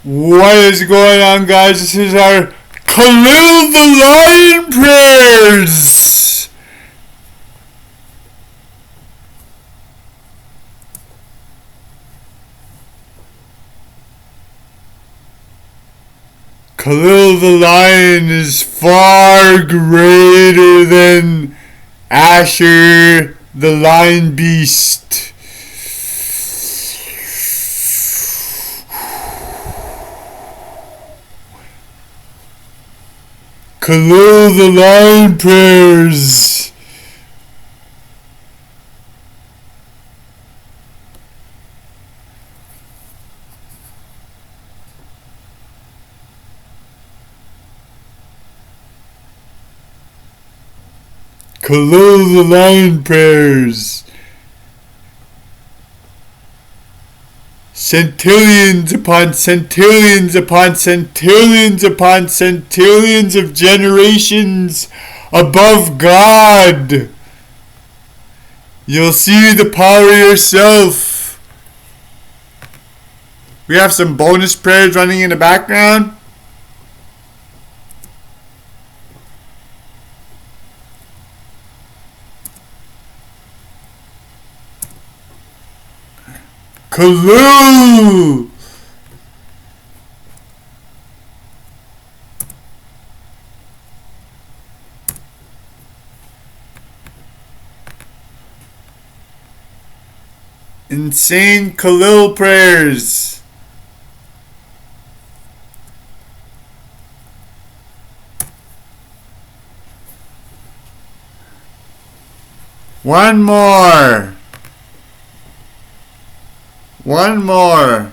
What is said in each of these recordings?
What is going on, guys? This is our Kalil the Lion prayers. Kalil the Lion is far greater than Asher the Lion Beast. Kalil the Lion prayers. Kalil the Lion prayers. Centillions upon centillions upon centillions upon centillions of generations above God. You'll see the power yourself. We have some bonus prayers running in the background. Kalil! Insane Kalil prayers. One more. One more.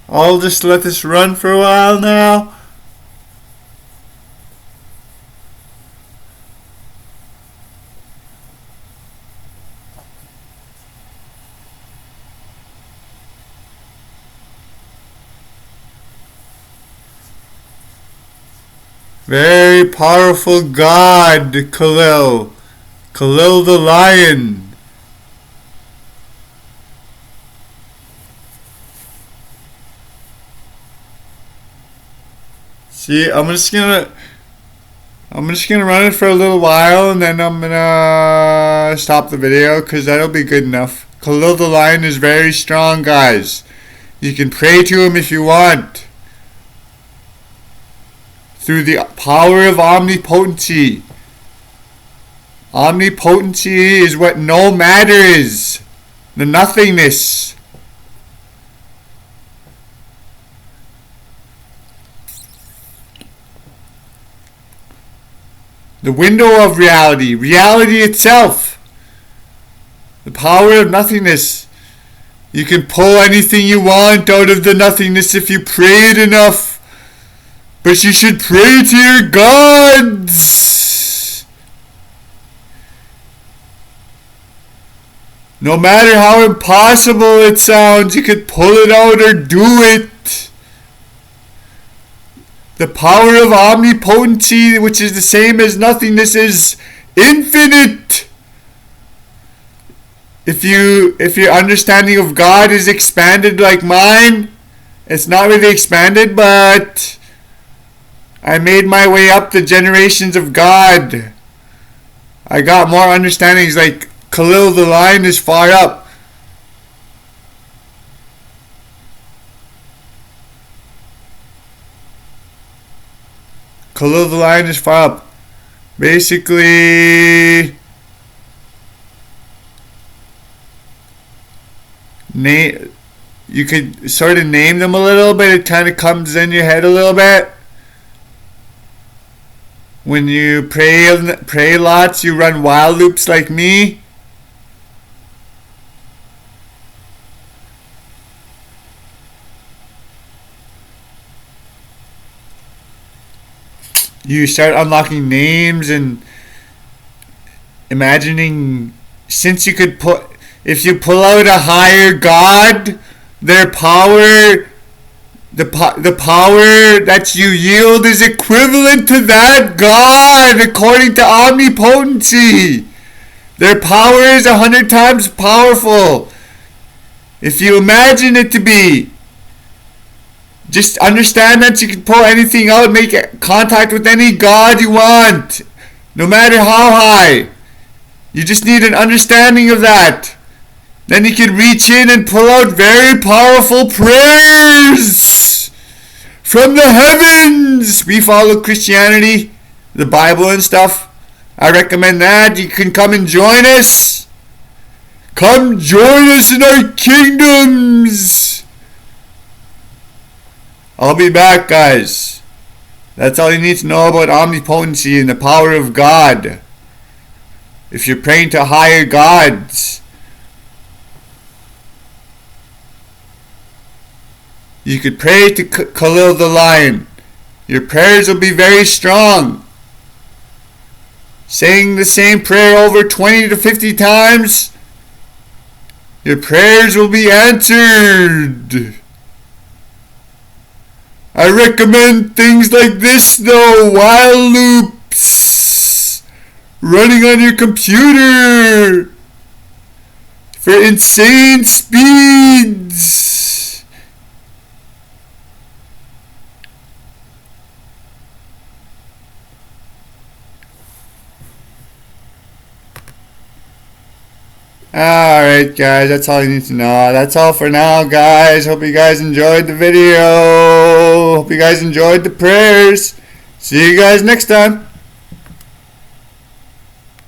I'll just let this run for a while now. Very powerful God, Kalil. Kalil the Lion. See, I'm just gonna run it for a little while and then I'm gonna stop the video because that'll be good enough. Kalil the Lion is very strong, guys. You can pray to him if you want. Through the power of omnipotency. Omnipotency is what no matter is. The nothingness. The window of reality. Reality itself. The power of nothingness. You can pull anything you want out of the nothingness if you pray it enough. But you should pray to your gods. No matter how impossible it sounds, you could pull it out or do it. The power of omnipotency, which is the same as nothingness, is infinite. If your understanding of God is expanded like mine, it's not really expanded, but I made my way up the generations of God. I got more understandings, like Kalil the Lion is far up. Kalil the Lion is far up. Basically, you could sort of name them a little bit. It kind of comes in your head a little bit. When you pray lots, you run while loops like me. You start unlocking names and imagining, since you could if you pull out a higher God, their power the power that you yield is equivalent to that God according to omnipotency. Their power is 100 times powerful. If you imagine it to be, just understand that you can pull anything out, make contact with any God you want, no matter how high. You just need an understanding of that. Then you can reach in and pull out very powerful prayers from the heavens. We follow Christianity, the Bible and stuff. I recommend that. You can come and join us. Come join us in our kingdoms. I'll be back, guys. That's all you need to know about omnipotency and the power of God. If you're praying to higher gods, you could pray to Kalil the lion. Your prayers will be very strong. Saying the same prayer over 20 to 50 times, your prayers will be answered. I recommend things like this though, while loops, running on your computer for insane speeds. Alright guys, that's all you need to know. That's all for now, guys. Hope you guys enjoyed the video. Hope you guys enjoyed the prayers. See you guys next time.